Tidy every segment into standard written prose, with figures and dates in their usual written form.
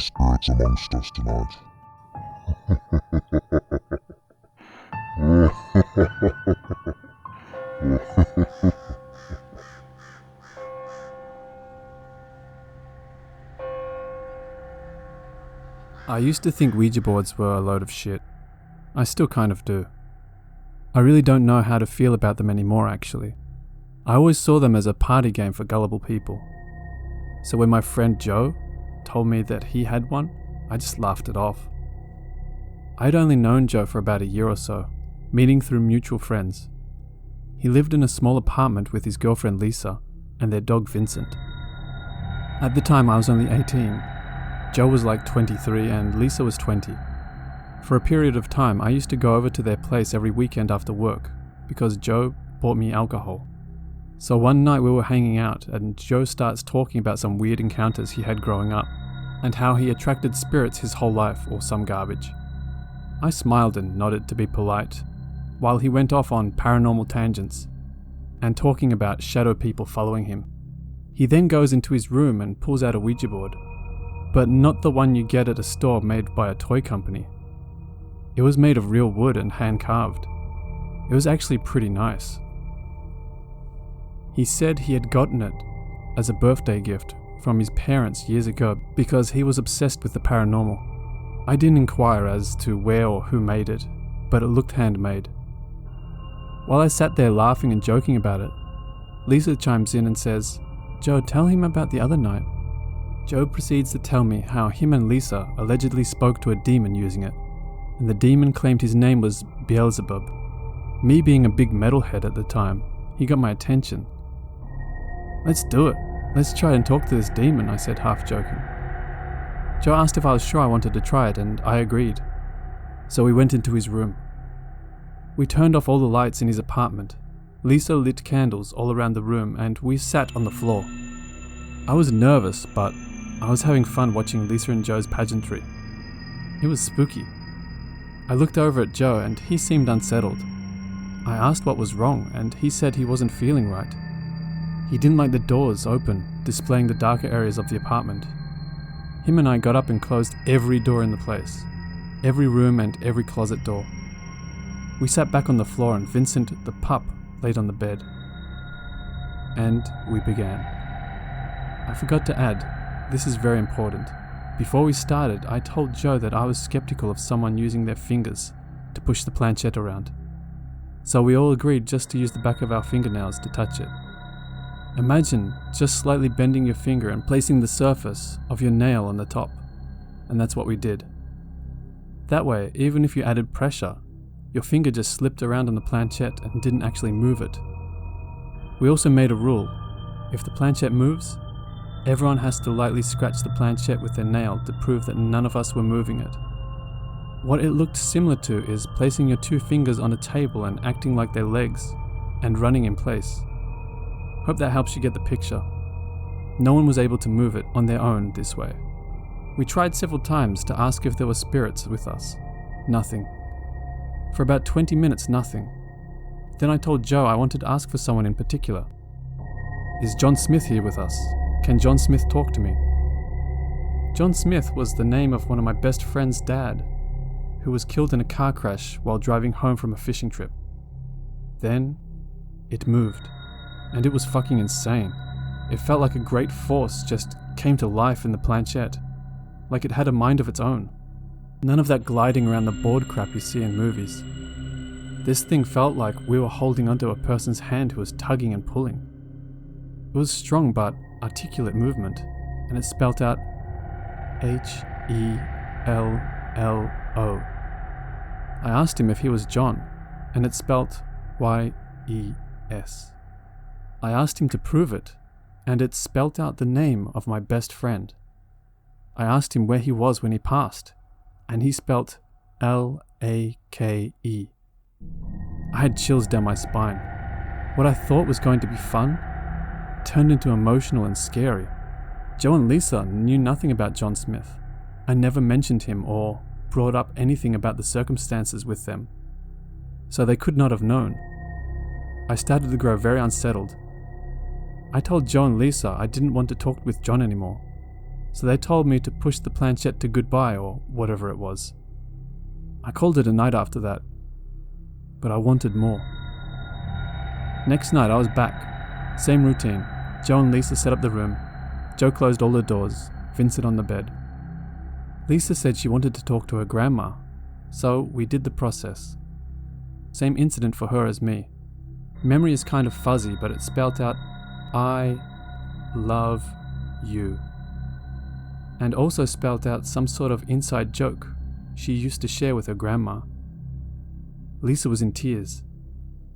spirits amongst us tonight. I used to think Ouija boards were a load of shit. I still kind of do. I really don't know how to feel about them anymore, actually. I always saw them as a party game for gullible people. So when my friend Joe told me that he had one, I just laughed it off. I'd only known Joe for about a year or so, meeting through mutual friends. He lived in a small apartment with his girlfriend Lisa and their dog Vincent. At the time I was only 18. Joe was like 23 and Lisa was 20. For a period of time I used to go over to their place every weekend after work because Joe bought me alcohol. So one night we were hanging out and Joe starts talking about some weird encounters he had growing up and how he attracted spirits his whole life or some garbage. I smiled and nodded to be polite while he went off on paranormal tangents and talking about shadow people following him. He then goes into his room and pulls out a Ouija board, but not the one you get at a store made by a toy company. It was made of real wood and hand carved. It was actually pretty nice. He said he had gotten it as a birthday gift from his parents years ago because he was obsessed with the paranormal. I didn't inquire as to where or who made it, but it looked handmade. While I sat there laughing and joking about it, Lisa chimes in and says, "Joe, tell him about the other night." Joe proceeds to tell me how him and Lisa allegedly spoke to a demon using it, and the demon claimed his name was Beelzebub. Me being a big metalhead at the time, he got my attention. "Let's do it. Let's try and talk to this demon," I said, half joking. Joe asked if I was sure I wanted to try it, and I agreed. So we went into his room. We turned off all the lights in his apartment. Lisa lit candles all around the room, and we sat on the floor. I was nervous, but I was having fun watching Lisa and Joe's pageantry. It was spooky. I looked over at Joe, and he seemed unsettled. I asked what was wrong, and he said he wasn't feeling right. He didn't like the doors open, displaying the darker areas of the apartment. Him and I got up and closed every door in the place, every room and every closet door. We sat back on the floor and Vincent, the pup, laid on the bed. And we began. I forgot to add, this is very important. Before we started, I told Joe that I was skeptical of someone using their fingers to push the planchette around. So we all agreed just to use the back of our fingernails to touch it. Imagine just slightly bending your finger and placing the surface of your nail on the top, and that's what we did. That way, even if you added pressure, your finger just slipped around on the planchette and didn't actually move it. We also made a rule. If the planchette moves, everyone has to lightly scratch the planchette with their nail to prove that none of us were moving it. What it looked similar to is placing your two fingers on a table and acting like they're legs, and running in place. Hope that helps you get the picture. No one was able to move it on their own this way. We tried several times to ask if there were spirits with us. Nothing. For about 20 minutes, nothing. Then I told Joe I wanted to ask for someone in particular. "Is John Smith here with us? Can John Smith talk to me?" John Smith was the name of one of my best friend's dad, who was killed in a car crash while driving home from a fishing trip. Then, it moved. And it was fucking insane. It felt like a great force just came to life in the planchette, like it had a mind of its own. None of that gliding around the board crap you see in movies. This thing felt like we were holding onto a person's hand who was tugging and pulling. It was strong but articulate movement, and it spelt out H-E-L-L-O. I asked him if he was John, and it spelt Y-E-S. I asked him to prove it, and it spelt out the name of my best friend. I asked him where he was when he passed, and he spelt L-A-K-E. I had chills down my spine. What I thought was going to be fun turned into emotional and scary. Joe and Lisa knew nothing about John Smith. I never mentioned him or brought up anything about the circumstances with them, so they could not have known. I started to grow very unsettled. I told Joe and Lisa I didn't want to talk with John anymore. so they told me to push the planchette to goodbye or whatever it was. I called it a night after that, but I wanted more. Next night I was back, same routine. Joe and Lisa set up the room. Joe closed all the doors, Vincent on the bed. Lisa said she wanted to talk to her grandma, so we did the process. Same incident for her as me. Memory is kind of fuzzy, but it spelt out, I love you. And also spelt out some sort of inside joke she used to share with her grandma. Lisa was in tears.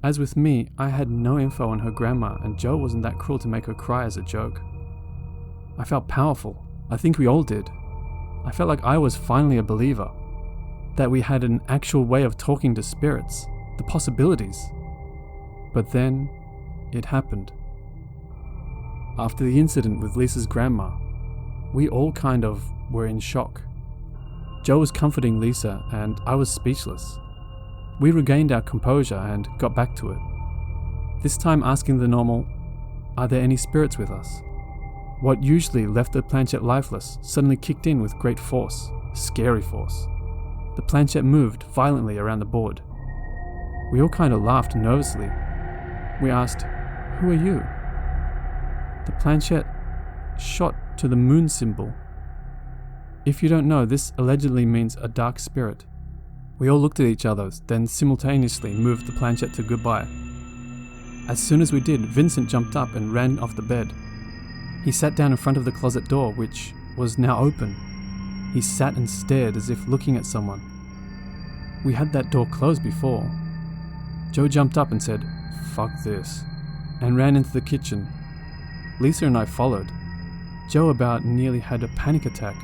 As with me, I had no info on her grandma, and Joe wasn't that cruel to make her cry as a joke. I felt powerful. I think we all did. I felt like I was finally a believer. That we had an actual way of talking to spirits, the possibilities. But then, it happened. After the incident with Lisa's grandma, we all kind of were in shock. Joe was comforting Lisa, and I was speechless. We regained our composure and got back to it. This time asking the normal, are there any spirits with us? What usually left the planchette lifeless suddenly kicked in with great force, scary force. The planchette moved violently around the board. We all kind of laughed nervously. We asked, who are you? The planchette shot to the moon symbol. If you don't know, this allegedly means a dark spirit. We all looked at each other, then simultaneously moved the planchette to goodbye. As soon as we did, Vincent jumped up and ran off the bed. He sat down in front of the closet door, which was now open. He sat and stared as if looking at someone. We had that door closed before. Joe jumped up and said, fuck this, and ran into the kitchen. Lisa and I followed. Joe about nearly had a panic attack.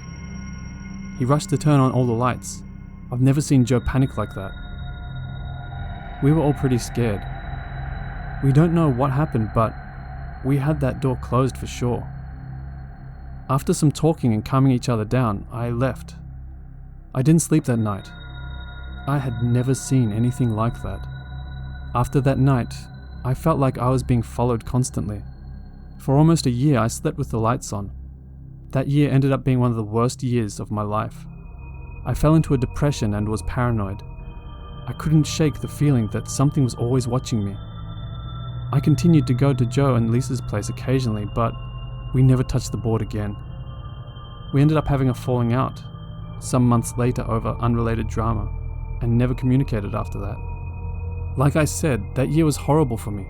He rushed to turn on all the lights. I've never seen Joe panic like that. We were all pretty scared. We don't know what happened, but we had that door closed for sure. After some talking and calming each other down, I left. I didn't sleep that night. I had never seen anything like that. After that night, I felt like I was being followed constantly. For almost a year, I slept with the lights on. That year ended up being one of the worst years of my life. I fell into a depression and was paranoid. I couldn't shake the feeling that something was always watching me. I continued to go to Joe and Lisa's place occasionally, but we never touched the board again. We ended up having a falling out some months later over unrelated drama, and never communicated after that. Like I said, that year was horrible for me.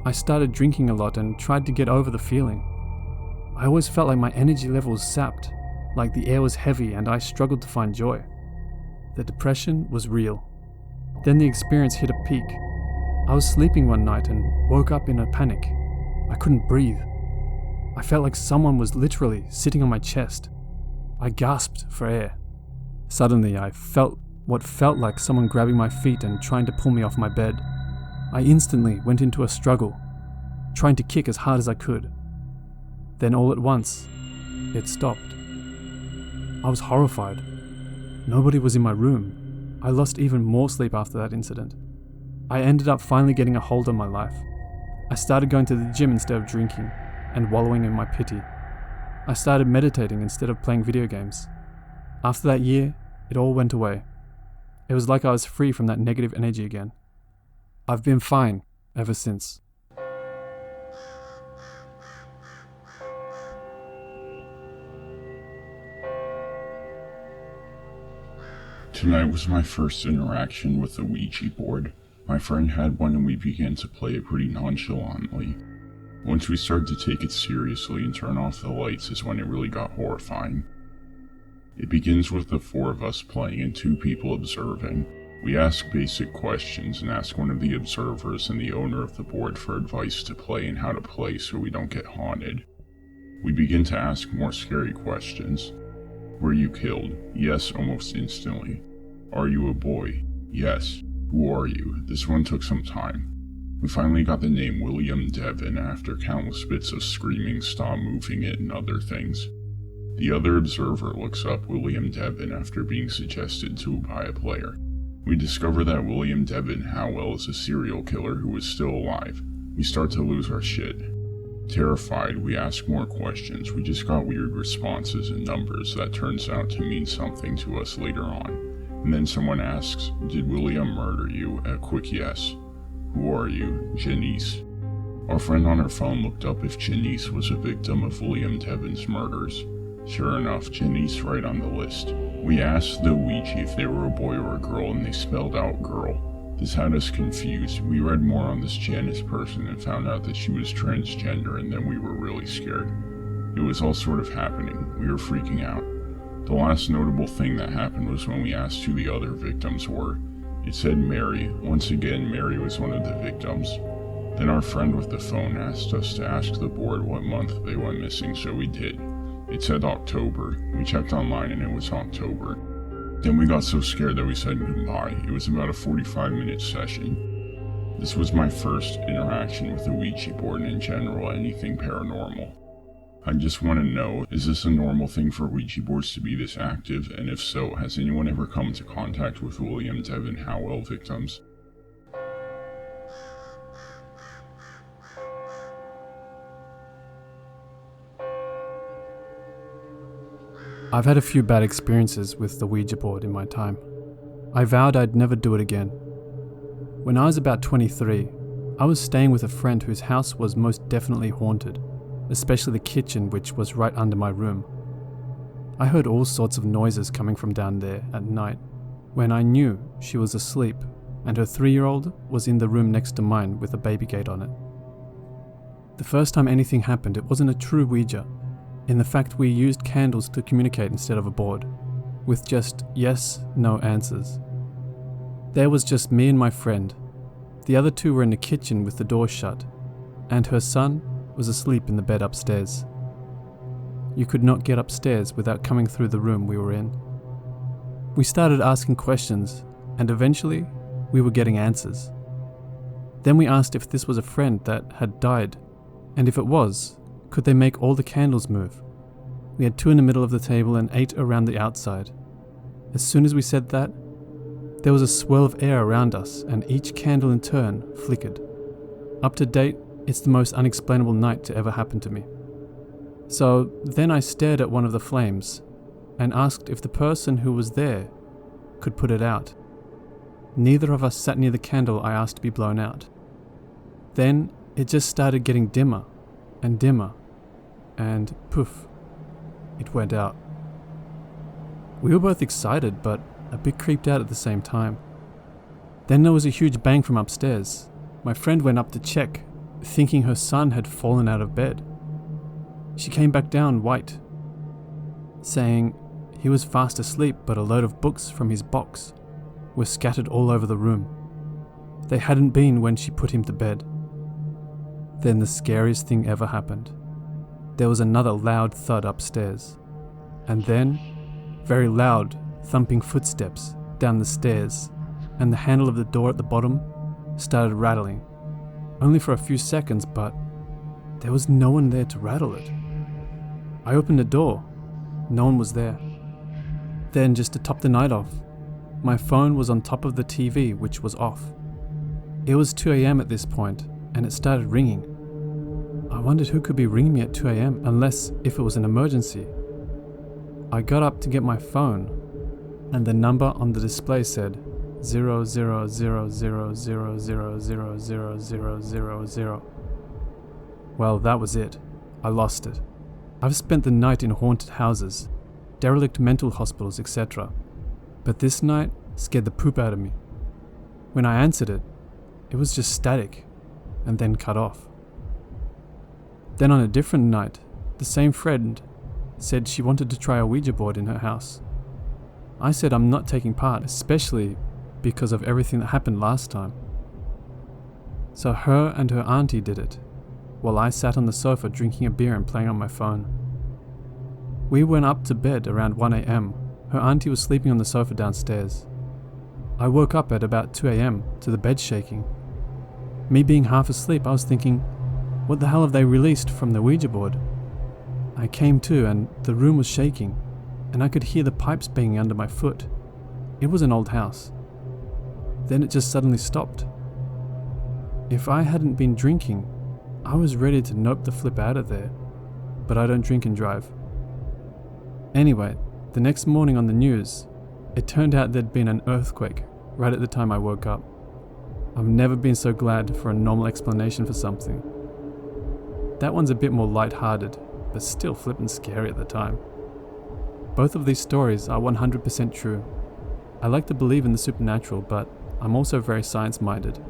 I started drinking a lot and tried to get over the feeling. I always felt like my energy level was sapped, like the air was heavy and I struggled to find joy. The depression was real. Then the experience hit a peak. I was sleeping one night and woke up in a panic. I couldn't breathe. I felt like someone was literally sitting on my chest. I gasped for air. Suddenly I felt what felt like someone grabbing my feet and trying to pull me off my bed. I instantly went into a struggle, trying to kick as hard as I could. Then all at once, it stopped. I was horrified. Nobody was in my room. I lost even more sleep after that incident. I ended up finally getting a hold on my life. I started going to the gym instead of drinking, and wallowing in my pity. I started meditating instead of playing video games. After that year, it all went away. It was like I was free from that negative energy again. I've been fine ever since. Tonight was my first interaction with the Ouija board. My friend had one and we began to play it pretty nonchalantly. Once we started to take it seriously and turn off the lights is when it really got horrifying. It begins with the four of us playing and two people observing. We ask basic questions and ask one of the observers and the owner of the board for advice to play and how to play so we don't get haunted. We begin to ask more scary questions. Were you killed? Yes, almost instantly. Are you a boy? Yes. Who are you? This one took some time. We finally got the name William Devon after countless bits of screaming, stop moving it, and other things. The other observer looks up William Devon after being suggested to by a player. We discover that William Devon Howell is a serial killer who is still alive. We start to lose our shit. Terrified, we asked more questions. We just got weird responses and numbers that turns out to mean something to us later on. And then someone asks, "Did William murder you?" A quick yes. "Who are you?" "Janice." Our friend on her phone looked up if Janice was a victim of William Tevin's murders. Sure enough, Janice right on the list. We asked the Ouija if they were a boy or a girl, and they spelled out girl. This had us confused. We read more on this Janice person and found out that she was transgender, and then we were really scared. It was all sort of happening. We were freaking out. The last notable thing that happened was when we asked who the other victims were. It said Mary. Once again, Mary was one of the victims. Then our friend with the phone asked us to ask the board what month they went missing, so we did. It said October. We checked online and it was October. Then we got so scared that we said goodbye. It was about a 45-minute session. This was my first interaction with the Ouija board and in general anything paranormal. I just want to know, is this a normal thing for Ouija boards to be this active? And if so, has anyone ever come into contact with William Devin Howell victims? I've had a few bad experiences with the Ouija board in my time. I vowed I'd never do it again. When I was about 23, I was staying with a friend whose house was most definitely haunted, especially the kitchen, which was right under my room. I heard all sorts of noises coming from down there at night, when I knew she was asleep and her 3-year-old was in the room next to mine with a baby gate on it. The first time anything happened, it wasn't a true Ouija, in the fact we used candles to communicate instead of a board, with just yes, no answers. There was just me and my friend. The other two were in the kitchen with the door shut, and her son was asleep in the bed upstairs. You could not get upstairs without coming through the room we were in. We started asking questions, and eventually we were getting answers. Then we asked if this was a friend that had died, and if it was, could they make all the candles move? We had 2 in the middle of the table and 8 around the outside. As soon as we said that, there was a swirl of air around us and each candle in turn flickered. Up to date, it's the most unexplainable night to ever happen to me. So then I stared at one of the flames and asked if the person who was there could put it out. Neither of us sat near the candle I asked to be blown out. Then it just started getting dimmer and dimmer, and poof, it went out. We were both excited, but a bit creeped out at the same time. Then there was a huge bang from upstairs. My friend went up to check, thinking her son had fallen out of bed. She came back down white, saying he was fast asleep, but a load of books from his box were scattered all over the room. They hadn't been when she put him to bed. Then the scariest thing ever happened. There was another loud thud upstairs, and then very loud thumping footsteps down the stairs, and the handle of the door at the bottom started rattling. Only for a few seconds, but there was no one there to rattle it. I opened the door. No one was there. Then, just to top the night off, my phone was on top of the TV, which was off. It was 2 a.m. at this point, and it started ringing. I wondered who could be ringing me at 2 a.m. unless if it was an emergency. I got up to get my phone, and the number on the display said 00000000000. Well, that was it. I lost it. I've spent the night in haunted houses, derelict mental hospitals, etc. But this night scared the poop out of me. When I answered it, it was just static, and then cut off. Then on a different night, the same friend said she wanted to try a Ouija board in her house. I said I'm not taking part, especially because of everything that happened last time. So her and her auntie did it, while I sat on the sofa drinking a beer and playing on my phone. We went up to bed around 1 a.m. Her auntie was sleeping on the sofa downstairs. I woke up at about 2 a.m. to the bed shaking. Me being half asleep, I was thinking, what the hell have they released from the Ouija board? I came to and the room was shaking, and I could hear the pipes banging under my foot. It was an old house. Then it just suddenly stopped. If I hadn't been drinking, I was ready to nope the flip out of there, but I don't drink and drive. Anyway, the next morning on the news, it turned out there'd been an earthquake right at the time I woke up. I've never been so glad for a normal explanation for something. That one's a bit more lighthearted, but still flippin' scary at the time. Both of these stories are 100% true. I like to believe in the supernatural, but I'm also very science-minded,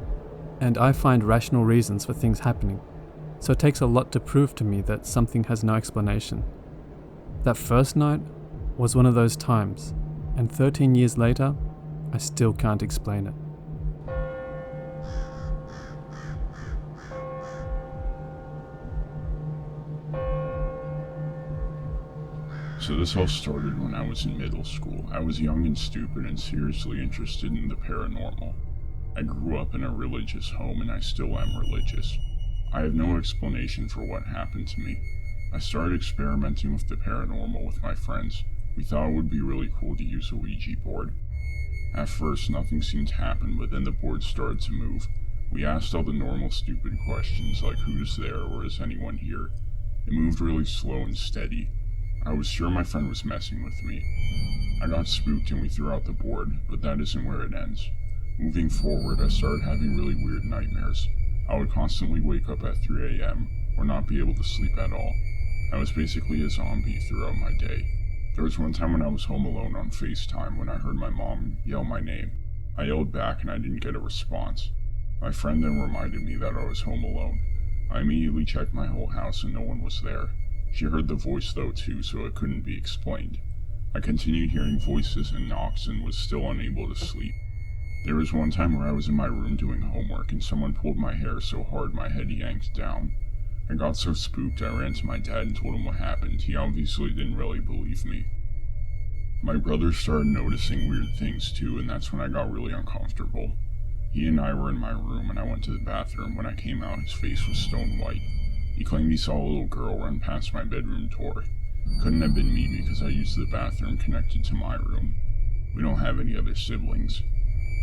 and I find rational reasons for things happening, so it takes a lot to prove to me that something has no explanation. That first night was one of those times, and 13 years later, I still can't explain it. So this all started when I was in middle school. I was young and stupid and seriously interested in the paranormal. I grew up in a religious home and I still am religious. I have no explanation for what happened to me. I started experimenting with the paranormal with my friends. We thought it would be really cool to use a Ouija board. At first, nothing seemed to happen, but then the board started to move. We asked all the normal stupid questions like who's there or is anyone here. It moved really slow and steady. I was sure my friend was messing with me. I got spooked and we threw out the board, but that isn't where it ends. Moving forward, I started having really weird nightmares. I would constantly wake up at 3 a.m. or not be able to sleep at all. I was basically a zombie throughout my day. There was one time when I was home alone on FaceTime when I heard my mom yell my name. I yelled back and I didn't get a response. My friend then reminded me that I was home alone. I immediately checked my whole house and no one was there. She heard the voice though too, so it couldn't be explained. I continued hearing voices and knocks and was still unable to sleep. There was one time where I was in my room doing homework and someone pulled my hair so hard my head yanked down. I got so spooked I ran to my dad and told him what happened. He obviously didn't really believe me. My brother started noticing weird things too, and that's when I got really uncomfortable. He and I were in my room and I went to the bathroom. When I came out, his face was stone white. He claimed he saw a little girl run past my bedroom door. Couldn't have been me because I used the bathroom connected to my room. We don't have any other siblings.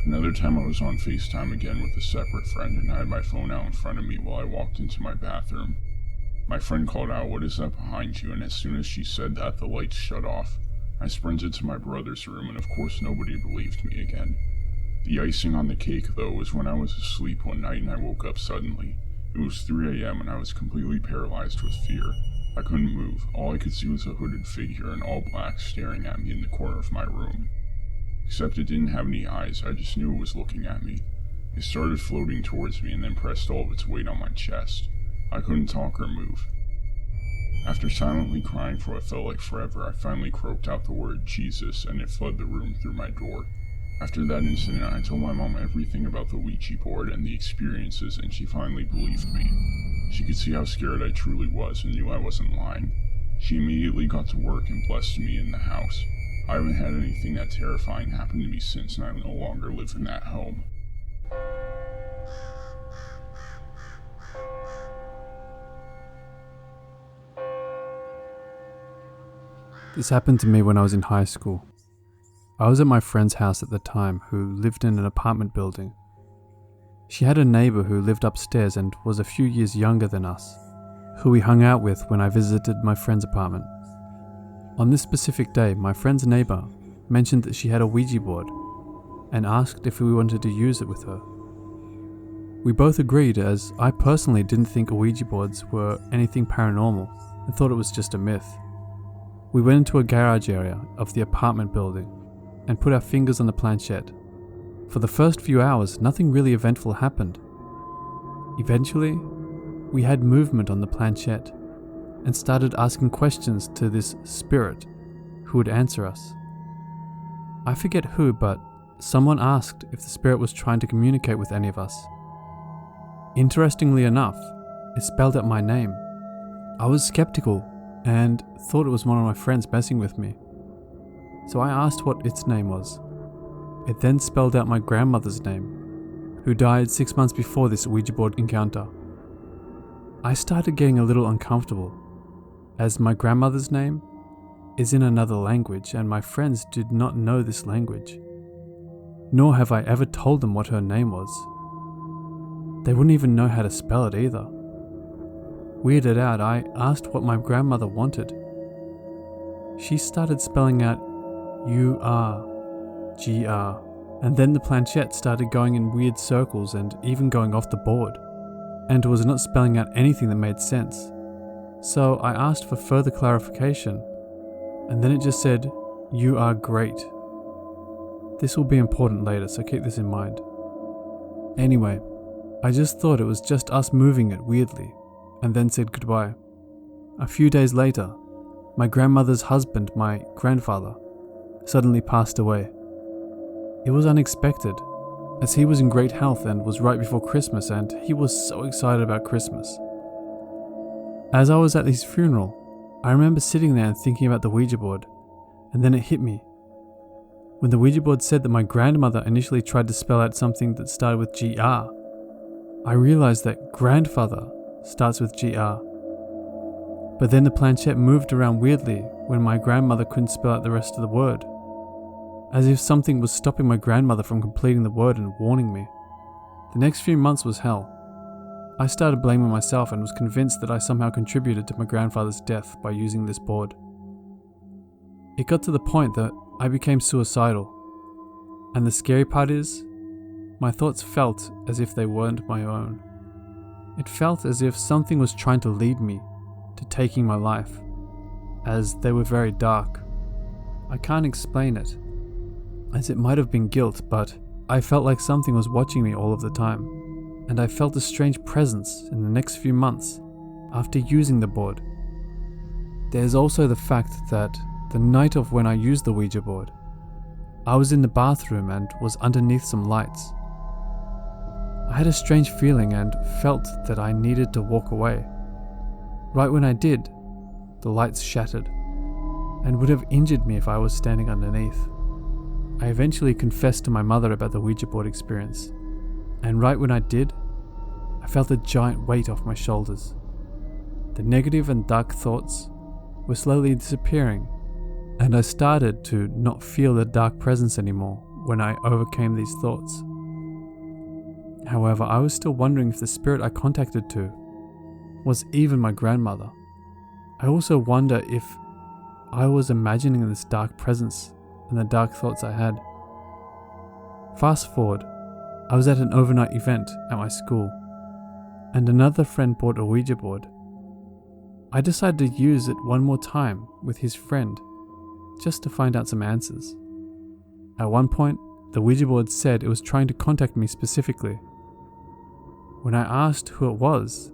Another time I was on FaceTime again with a separate friend and I had my phone out in front of me while I walked into my bathroom. My friend called out, "What is that behind you?" And as soon as she said that, the lights shut off. I sprinted to my brother's room and of course nobody believed me again. The icing on the cake though was when I was asleep one night and I woke up suddenly. It was 3 a.m. and I was completely paralyzed with fear. I couldn't move. All I could see was a hooded figure in all black staring at me in the corner of my room. Except it didn't have any eyes, I just knew it was looking at me. It started floating towards me and then pressed all of its weight on my chest. I couldn't talk or move. After silently crying for what felt like forever, I finally croaked out the word Jesus and it fled the room through my door. After that incident, I told my mom everything about the Ouija board and the experiences and she finally believed me. She could see how scared I truly was and knew I wasn't lying. She immediately got to work and blessed me in the house. I haven't had anything that terrifying happen to me since and I no longer live in that home. This happened to me when I was in high school. I was at my friend's house at the time who lived in an apartment building. She had a neighbor who lived upstairs and was a few years younger than us, who we hung out with when I visited my friend's apartment. On this specific day, my friend's neighbor mentioned that she had a Ouija board and asked if we wanted to use it with her. We both agreed as I personally didn't think Ouija boards were anything paranormal and thought it was just a myth. We went into a garage area of the apartment building and put our fingers on the planchette. For the first few hours, nothing really eventful happened. Eventually, we had movement on the planchette and started asking questions to this spirit who would answer us. I forget who, but someone asked if the spirit was trying to communicate with any of us. Interestingly enough, it spelled out my name. I was skeptical and thought it was one of my friends messing with me. So I asked what its name was. It then spelled out my grandmother's name, who died 6 months before this Ouija board encounter. I started getting a little uncomfortable, as my grandmother's name is in another language and my friends did not know this language. Nor have I ever told them what her name was. They wouldn't even know how to spell it either. Weirded out, I asked what my grandmother wanted. She started spelling out U-R-G-R, and then the planchette started going in weird circles and even going off the board, and was not spelling out anything that made sense. So I asked for further clarification, and then it just said, "You are great." This will be important later, so keep this in mind. Anyway, I just thought it was just us moving it weirdly, and then said goodbye. A few days later, my grandmother's husband, my grandfather, suddenly passed away. It was unexpected, as he was in great health and was right before Christmas, and he was so excited about Christmas. As I was at his funeral, I remember sitting there and thinking about the Ouija board, and then it hit me. When the Ouija board said that my grandmother initially tried to spell out something that started with GR, I realized that grandfather starts with GR. But then the planchette moved around weirdly when my grandmother couldn't spell out the rest of the word, as if something was stopping my grandmother from completing the word and warning me. The next few months was hell. I started blaming myself and was convinced that I somehow contributed to my grandfather's death by using this board. It got to the point that I became suicidal, and the scary part is, my thoughts felt as if they weren't my own. It felt as if something was trying to lead me to taking my life, as they were very dark. I can't explain it, as it might have been guilt, but I felt like something was watching me all of the time, and I felt a strange presence in the next few months after using the board. There's also the fact that the night of when I used the Ouija board, I was in the bathroom and was underneath some lights. I had a strange feeling and felt that I needed to walk away. Right when I did, the lights shattered and would have injured me if I was standing underneath. I eventually confessed to my mother about the Ouija board experience, and right when I did, I felt a giant weight off my shoulders. The negative and dark thoughts were slowly disappearing, and I started to not feel the dark presence anymore when I overcame these thoughts. However, I was still wondering if the spirit I contacted to was even my grandmother. I also wonder if I was imagining this dark presence and the dark thoughts I had. Fast forward, I was at an overnight event at my school, and another friend bought a Ouija board. I decided to use it one more time with his friend, just to find out some answers. At one point, the Ouija board said it was trying to contact me specifically. When I asked who it was,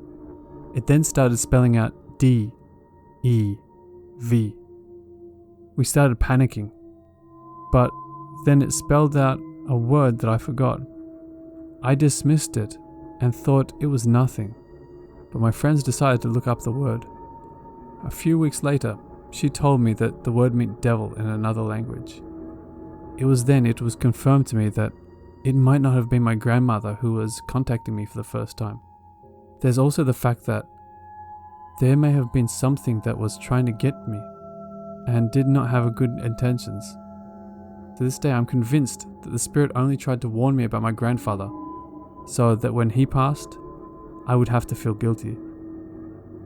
it then started spelling out D-E-V. We started panicking, but then it spelled out a word that I forgot. I dismissed it and thought it was nothing, but my friends decided to look up the word. A few weeks later, she told me that the word meant devil in another language. It was then it was confirmed to me that it might not have been my grandmother who was contacting me for the first time. There's also the fact that there may have been something that was trying to get me and did not have good intentions. To this day, I'm convinced that the spirit only tried to warn me about my grandfather, so that when he passed, I would have to feel guilty.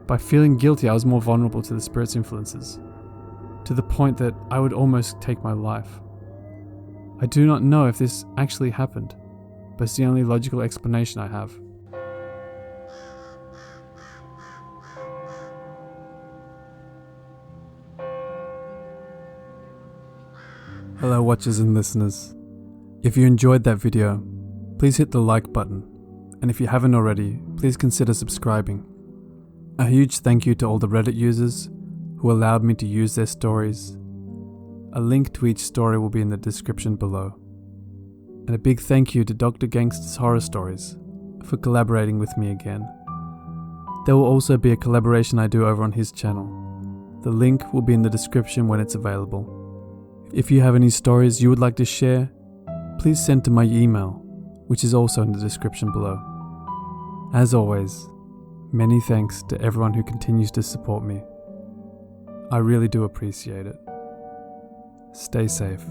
By feeling guilty, I was more vulnerable to the spirit's influences, to the point that I would almost take my life. I do not know if this actually happened, but it's the only logical explanation I have. Hello watchers and listeners. If you enjoyed that video, please hit the like button, and if you haven't already, please consider subscribing. A huge thank you to all the Reddit users who allowed me to use their stories. A link to each story will be in the description below. And a big thank you to Dr Gangster's Horror Stories for collaborating with me again. There will also be a collaboration I do over on his channel. The link will be in the description when it's available. If you have any stories you would like to share, please send to my email, which is also in the description below. As always, many thanks to everyone who continues to support me. I really do appreciate it. Stay safe.